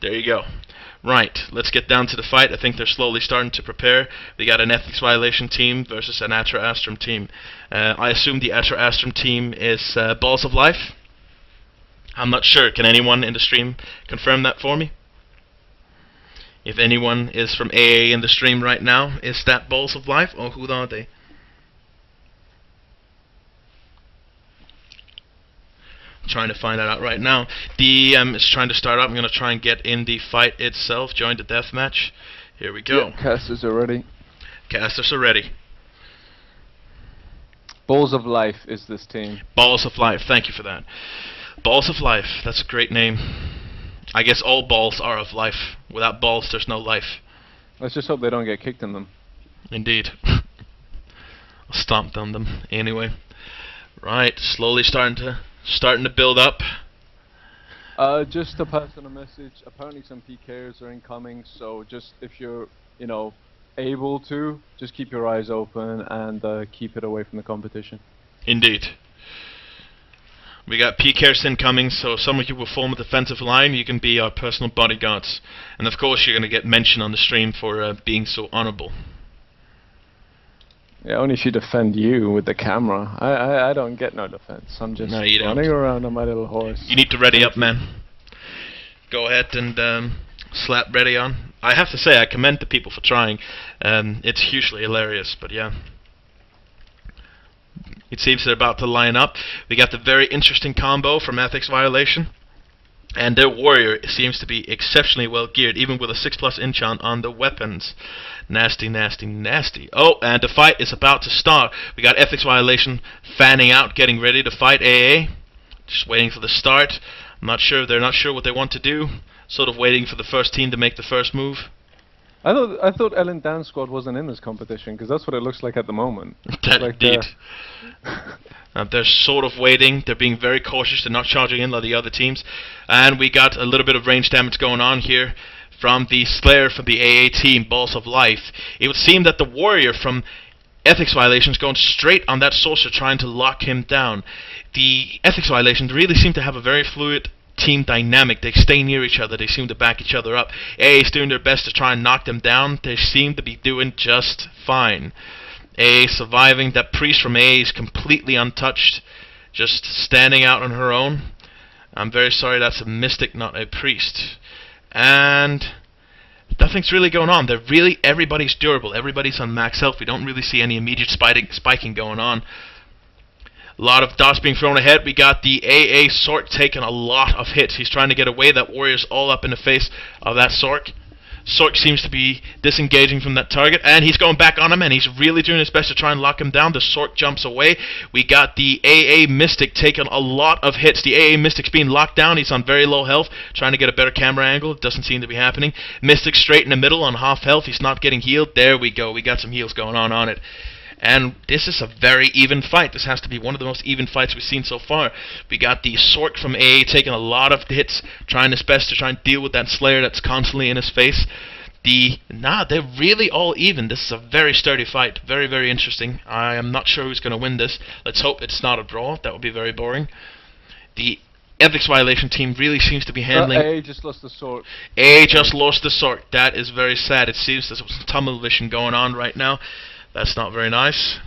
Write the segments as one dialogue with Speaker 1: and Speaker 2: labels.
Speaker 1: There you go. Right, let's get down to the fight. I think they're slowly starting to prepare. We got an ethics violation team versus an Atra Astrum team. I assume the Atra Astrum team is Balls of Life. I'm not sure. Can anyone in the stream confirm that for me? If anyone is from AA in the stream right now, is that Balls of Life, or who are they? I'm trying to find that out right now. DM is trying to start up. I'm going to try and get in the fight itself. Join the deathmatch. Here we go.
Speaker 2: Yep, casters are ready.
Speaker 1: Casters are ready.
Speaker 2: Balls of Life is this team.
Speaker 1: Balls of Life. Thank you for that. Balls of Life. That's a great name. I guess all balls are of life. Without balls, there's no life.
Speaker 2: Let's just hope they don't get kicked in them.
Speaker 1: Indeed. I'll stomp on them anyway. Right, slowly starting to build up.
Speaker 2: Just a personal message. Apparently some PKers are incoming, so just if you're, able to, just keep your eyes open and keep it away from the competition.
Speaker 1: Indeed. We got PKers incoming, so some of you will form a defensive line. You can be our personal bodyguards. And of course you're going to get mentioned on the stream for being so honorable.
Speaker 2: Yeah, only if you defend you with the camera. I don't get no defense. I'm just running around on my little horse.
Speaker 1: You need to ready up, man. Go ahead and slap ready on. I have to say, I commend the people for trying. It's hugely hilarious, but yeah. It seems they're about to line up. We got the very interesting combo from Ethics Violation. And their warrior seems to be exceptionally well geared, even with a 6+ enchant on the weapons. Nasty, nasty, nasty. Oh, and the fight is about to start. We got Ethics Violation fanning out, getting ready to fight AA. Just waiting for the start. I'm not sure. They're not sure what they want to do. Sort of waiting for the first team to make the first move.
Speaker 2: I thought Ellen Dan's squad wasn't in this competition, because that's what it looks like at the moment.
Speaker 1: Indeed. They're sort of waiting. They're being very cautious. They're not charging in like the other teams. And we got a little bit of range damage going on here from the Slayer from the AA team, Balls of Life. It would seem that the Warrior from Ethics Violations going straight on that Sorcerer, trying to lock him down. The Ethics Violations really seem to have a very fluid team dynamic. They stay near each other. They seem to back each other up. AA is doing their best to try and knock them down. They seem to be doing just fine. AA surviving. That priest from AA is completely untouched, just standing out on her own. I'm very sorry, that's a mystic, not a priest. And nothing's really going on. Everybody's durable. Everybody's on max health. We don't really see any immediate spiking going on. A lot of dots being thrown ahead. We got the AA Sork taking a lot of hits. He's trying to get away. That Warrior's all up in the face of that Sork. Sork seems to be disengaging from that target, and he's going back on him, and he's really doing his best to try and lock him down. The Sork jumps away. We got the AA Mystic taking a lot of hits. The AA Mystic's being locked down. He's on very low health, trying to get a better camera angle. It doesn't seem to be happening. Mystic straight in the middle on half health. He's not getting healed. There we go. We got some heals going on it. And this is a very even fight. This has to be one of the most even fights we've seen so far. We got the Sork from AA taking a lot of hits, trying his best to try and deal with that Slayer that's constantly in his face. They're really all even. This is a very sturdy fight. Very, very interesting. I am not sure who's going to win this. Let's hope it's not a draw. That would be very boring. The Ethics Violation team really seems to be handling...
Speaker 2: AA just lost the Sork.
Speaker 1: AA just lost the Sork. That is very sad. It seems there's some tunnel vision going on right now. That's not very nice.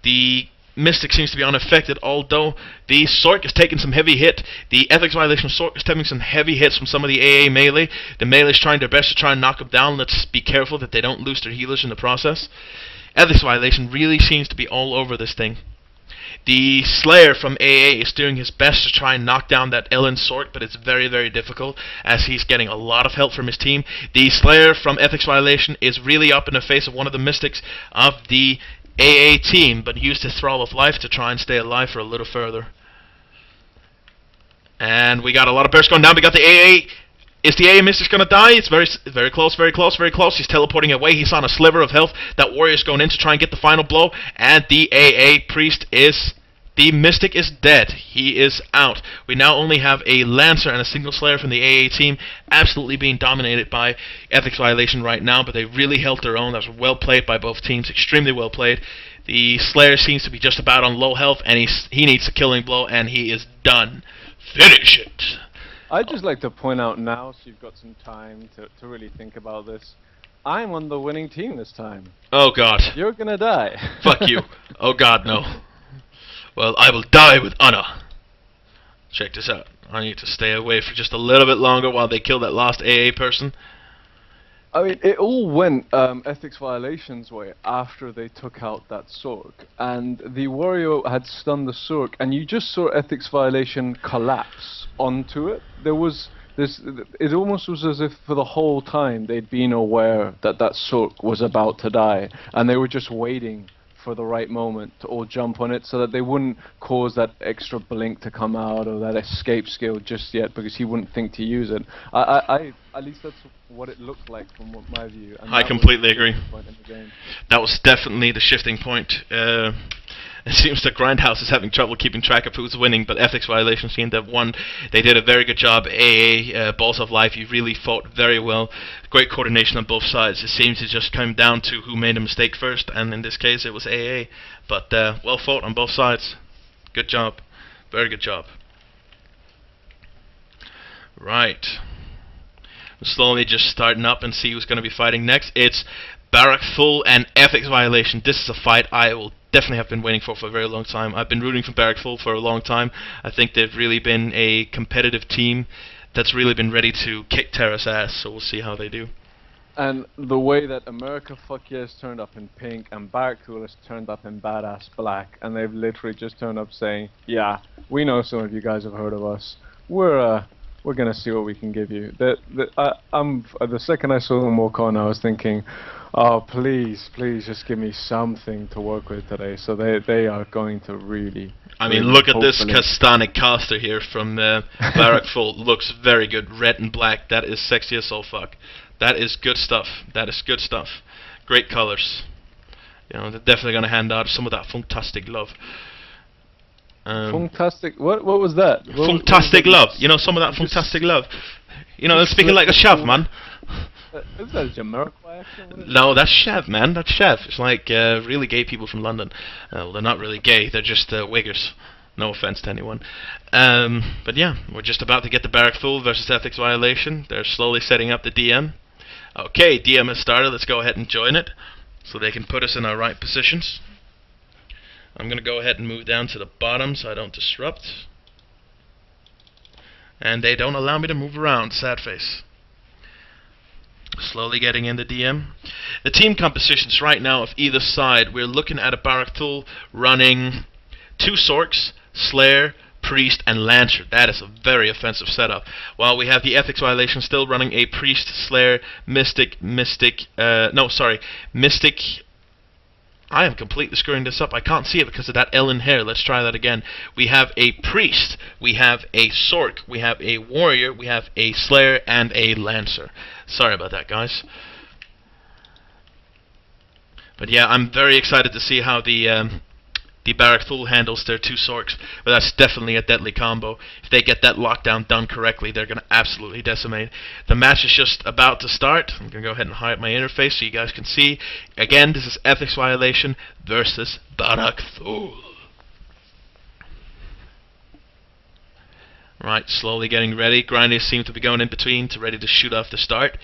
Speaker 1: The Mystic seems to be unaffected, although the Sork is taking some heavy hit. The Ethics Violation Sork is taking some heavy hits from some of the AA melee. The melee is trying their best to try and knock him down. Let's be careful that they don't lose their healers in the process. Ethics Violation really seems to be all over this thing. The Slayer from AA is doing his best to try and knock down that Ellen Sork, but it's very, very difficult as he's getting a lot of help from his team. The Slayer from Ethics Violation is really up in the face of one of the Mystics of the AA team, but used his Thrall of Life to try and stay alive for a little further. And we got a lot of bursts going down. We got the AA. Is the AA Mystic going to die? It's very close, very close, very close. He's teleporting away. He's on a sliver of health. That Warrior's going in to try and get the final blow. And the AA Priest is... The Mystic is dead. He is out. We now only have a Lancer and a single Slayer from the AA team, absolutely being dominated by Ethics Violation right now, but they really held their own. That was well played by both teams, extremely well played. The Slayer seems to be just about on low health, and he needs a killing blow, and he is done. Finish it.
Speaker 2: I'd just like to point out now, so you've got some time to really think about this. I'm on the winning team this time.
Speaker 1: Oh god.
Speaker 2: You're gonna die.
Speaker 1: Fuck you. Oh god, no. Well, I will die with honor. Check this out. I need to stay away for just a little bit longer while they kill that last AA person.
Speaker 2: I mean, it all went ethics violations way after they took out that Sork, and the warrior had stunned the Sork, and you just saw ethics violation collapse onto it. There was this. It almost was as if for the whole time they'd been aware that that Sork was about to die, and they were just waiting for the right moment to all jump on it, so that they wouldn't cause that extra blink to come out or that escape skill just yet, because he wouldn't think to use it. I at least that's what it looked like from my view. And
Speaker 1: I
Speaker 2: that
Speaker 1: completely
Speaker 2: was the
Speaker 1: agree.
Speaker 2: shifting point in the game.
Speaker 1: That was definitely the shifting point. It seems that Grindhouse is having trouble keeping track of who's winning, but Ethics Violation seemed to have won. They did a very good job. AA, Balls of Life, you really fought very well. Great coordination on both sides. It seems to just come down to who made a mistake first, and in this case it was AA. But well fought on both sides. Good job. Very good job. Right. We're slowly just starting up and see who's going to be fighting next. It's Barrack Full and Ethics Violation. This is a fight I will definitely have been waiting for a very long time. I've been rooting for Barrack Full for a long time. I think they've really been a competitive team that's really been ready to kick Terra's ass, so we'll see how they do.
Speaker 2: And the way that America Fuck Yes turned up in pink and Barrack Full has turned up in badass black, and they've literally just turned up saying, yeah, we know some of you guys have heard of us. We're gonna see what we can give you. The second I saw them walk on, I was thinking, oh please, please just give me something to work with today. So they are going to really.
Speaker 1: I mean,
Speaker 2: really,
Speaker 1: look at this
Speaker 2: hopefully.
Speaker 1: Castanic caster here from Barrack Full. Looks very good, red and black. That is sexy as all fuck. That is good stuff. That is good stuff. Great colors. You know, they're definitely gonna hand out some of that fantastic love.
Speaker 2: Fantastic. What was that?
Speaker 1: Fantastic love. You know, some of that fantastic love. You know, speaking like a Shav, man.
Speaker 2: Is that a Jamiroquai accent?
Speaker 1: No, that's Shav, man. That's Shav. It's like really gay people from London. Well, they're not really gay. They're just wiggers. No offense to anyone. But yeah, we're just about to get the Barrack Full versus Ethics Violation. They're slowly setting up the DM. Okay, DM has started. Let's go ahead and join it so they can put us in our right positions. I'm going to go ahead and move down to the bottom so I don't disrupt. And they don't allow me to move around, sad face. Slowly getting in the DM. The team compositions right now of either side, we're looking at a Barrack Full running 2 Sorks, Slayer, Priest, and Lancer. That is a very offensive setup. While we have the Ethics Violation still running a Priest, Slayer, Mystic. I am completely screwing this up. I can't see it because of that L in hair. Let's try that again. We have a Priest, we have a Sork, we have a Warrior, we have a Slayer, and a Lancer. Sorry about that, guys. But yeah, I'm very excited to see how the Barrack Full handles their 2 Sorks. But that's definitely a deadly combo. If they get that lockdown done correctly, they're going to absolutely decimate. The match is just about to start. I'm going to go ahead and hide my interface so you guys can see. Again, this is Ethics Violation versus Barrack Full. Right, slowly getting ready. Grinders seem to be going in between to ready to shoot off the start.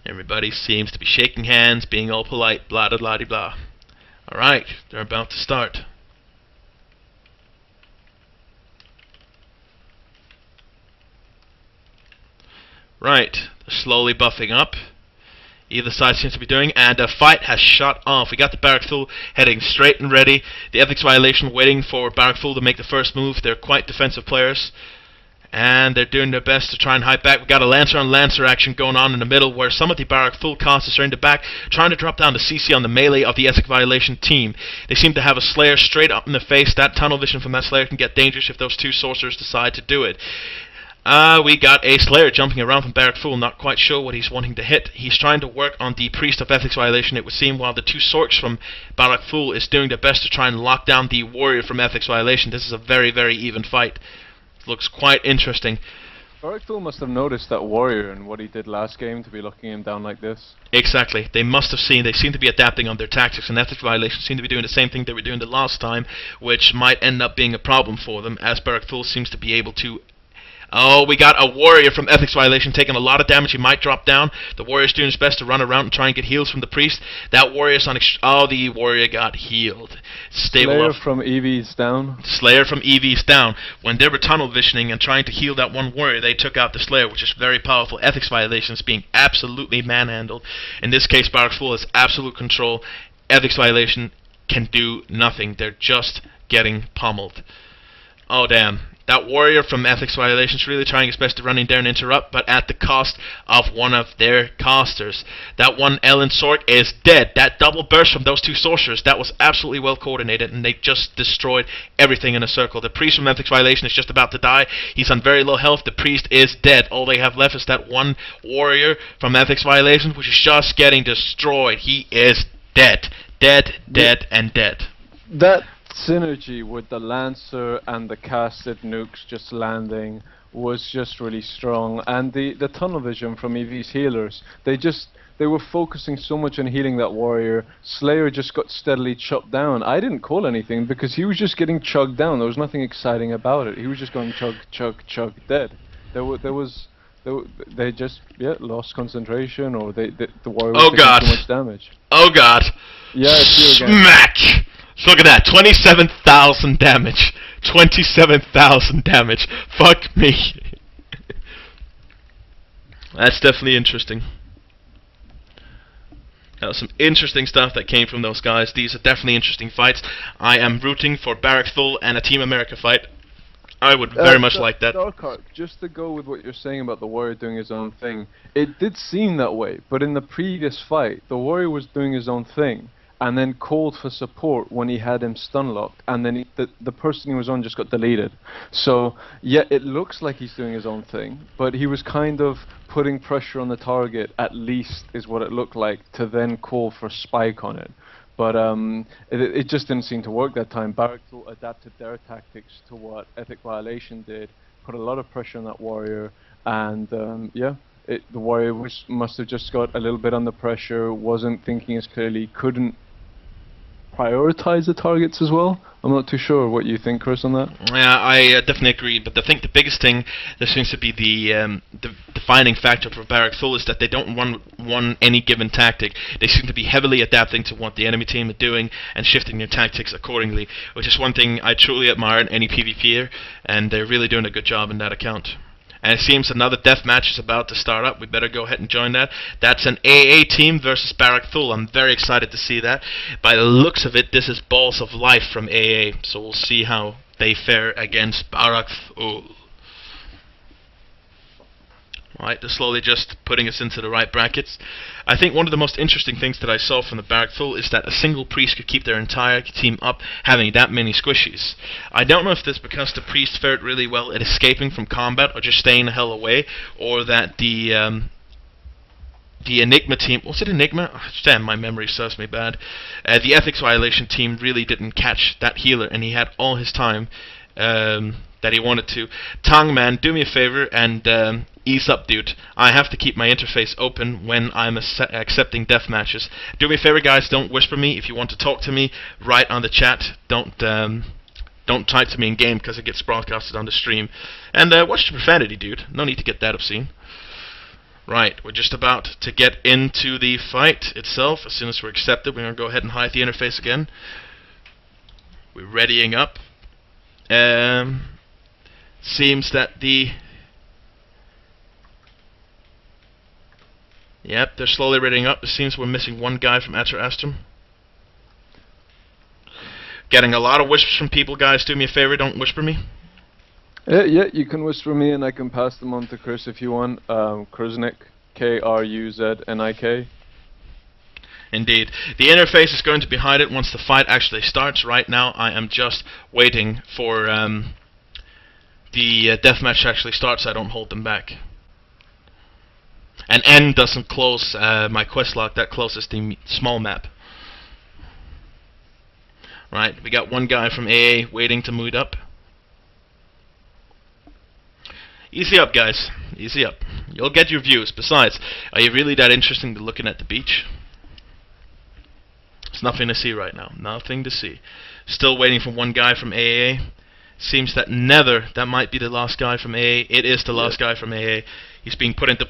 Speaker 1: Everybody seems to be shaking hands, being all polite, blah blah blah blah. Alright, they're about to start. Right, they're slowly buffing up. Either side seems to be doing, and the fight has shot off. We got the Barrack Full heading straight and ready. The Ethics Violation waiting for Barrack Full to make the first move. They're quite defensive players, and they're doing their best to try and hide back. We got a Lancer on Lancer action going on in the middle, where some of the Barrack Full casters are in the back, trying to drop down the CC on the melee of the Ethics Violation team. They seem to have a Slayer straight up in the face. That tunnel vision from that Slayer can get dangerous if those 2 sorcerers decide to do it. We got a Slayer jumping around from Barrack Full, not quite sure what he's wanting to hit. He's trying to work on the Priest of Ethics Violation, it would seem, while the 2 Sorks from Barrack Full is doing their best to try and lock down the Warrior from Ethics Violation. This is a very, very even fight. Looks quite interesting.
Speaker 2: Barrack Full must have noticed that Warrior and what he did last game to be locking him down like this.
Speaker 1: Exactly. They must have seen, they seem to be adapting on their tactics, and Ethics Violation seem to be doing the same thing they were doing the last time, which might end up being a problem for them, as Barrack Full seems to be able to Oh, we got a warrior from Ethics Violation taking a lot of damage. He might drop down. The warrior's doing his best to run around and try and get heals from the priest. That warrior's on... Oh, the warrior got healed. Stable
Speaker 2: Slayer
Speaker 1: up.
Speaker 2: from EV's down.
Speaker 1: Slayer from EV's down. When they were tunnel visioning and trying to heal that one warrior, they took out the Slayer, which is very powerful. Ethics Violations being absolutely manhandled. In this case, Barracks Full has absolute control. Ethics Violation can do nothing. They're just getting pummeled. Oh, damn. That warrior from Ethics Violations really trying his best to run in there and interrupt, but at the cost of one of their casters. That one Ellen Sork is dead. That double burst from those two sorcerers, that was absolutely well coordinated, and they just destroyed everything in a circle. The priest from Ethics Violation is just about to die. He's on very low health. The priest is dead. All they have left is that one warrior from Ethics Violations, which is just getting destroyed. He is dead. Dead, dead, and dead.
Speaker 2: That synergy with the Lancer and the casted nukes just landing was just really strong, and the tunnel vision from EV's healers, they were focusing so much on healing that warrior. Slayer just got steadily chopped down. I didn't call anything because he was just getting chugged down. There was nothing exciting about it. He was just going chug, chug, chug, dead. They just lost concentration, or the warrior was taking too much damage.
Speaker 1: Oh god!
Speaker 2: Yeah, it's you again.
Speaker 1: Smack! Look at that, 27,000 damage. 27,000 damage. Fuck me. That's definitely interesting. That was some interesting stuff that came from those guys. These are definitely interesting fights. I am rooting for Barrack Thul and a Team America fight. I would very much like that.
Speaker 2: Darkark, just to go with what you're saying about the warrior doing his own thing, it did seem that way, but in the previous fight, the warrior was doing his own thing, and then called for support when he had him stun locked, and then the person he was on just got deleted. So, yeah, it looks like he's doing his own thing, but he was kind of putting pressure on the target, at least, is what it looked like, to then call for spike on it. But it just didn't seem to work that time. Barrack adapted their tactics to what Ethic Violation did, put a lot of pressure on that warrior, and the warrior must have just got a little bit under pressure, wasn't thinking as clearly, couldn't prioritize the targets as well. I'm not too sure what you think, Chris, on that.
Speaker 1: Yeah, I definitely agree, but I think the biggest thing that seems to be the defining factor for Barrack Thul is that they don't run any given tactic. They seem to be heavily adapting to what the enemy team are doing and shifting their tactics accordingly, which is one thing I truly admire in any PvPer, and they're really doing a good job in that account. And it seems another deathmatch is about to start up. We better go ahead and join that. That's an AA team versus Barrack Thul. I'm very excited to see that. By the looks of it, this is Balls of Life from AA. So we'll see how they fare against Barrack Thul. Alright, they're slowly just putting us into the right brackets. I think one of the most interesting things that I saw from the Barrack Thul is that a single priest could keep their entire team up having that many squishies. I don't know if this is because the priest fared really well at escaping from combat or just staying the hell away, or that the Enigma team, was it Enigma? Oh, damn, my memory serves me bad. The Ethics Violation team really didn't catch that healer, and he had all his time that he wanted to. Tongue man, do me a favor and ease up, dude. I have to keep my interface open when I'm accepting death matches. Do me a favor, guys. Don't whisper me. If you want to talk to me, write on the chat. Don't type to me in game because it gets broadcasted on the stream. And watch the profanity, dude. No need to get that obscene. Right, we're just about to get into the fight itself. As soon as we're accepted, we're going to go ahead and hide the interface again. We're readying up. Seems that the... Yep, they're slowly readying up. It seems we're missing one guy from Atter Astrum. Getting a lot of whispers from people, guys. Do me a favor, don't whisper me.
Speaker 2: Yeah, you can whisper me and I can pass them on to Chris if you want. Kruznik, Kruznik.
Speaker 1: Indeed. The interface is going to be hidden once the fight actually starts. Right now, I am just waiting for the deathmatch to actually start so I don't hold them back. And N doesn't close my quest log, that closes the small map. Right, we got one guy from AA waiting to mood up. Easy up, guys. Easy up. You'll get your views. Besides, are you really that interested in looking at the beach? There's nothing to see right now. Nothing to see. Still waiting for one guy from AA. Seems that Nether, that might be the last guy from AA. It is the last guy from AA. He's being put into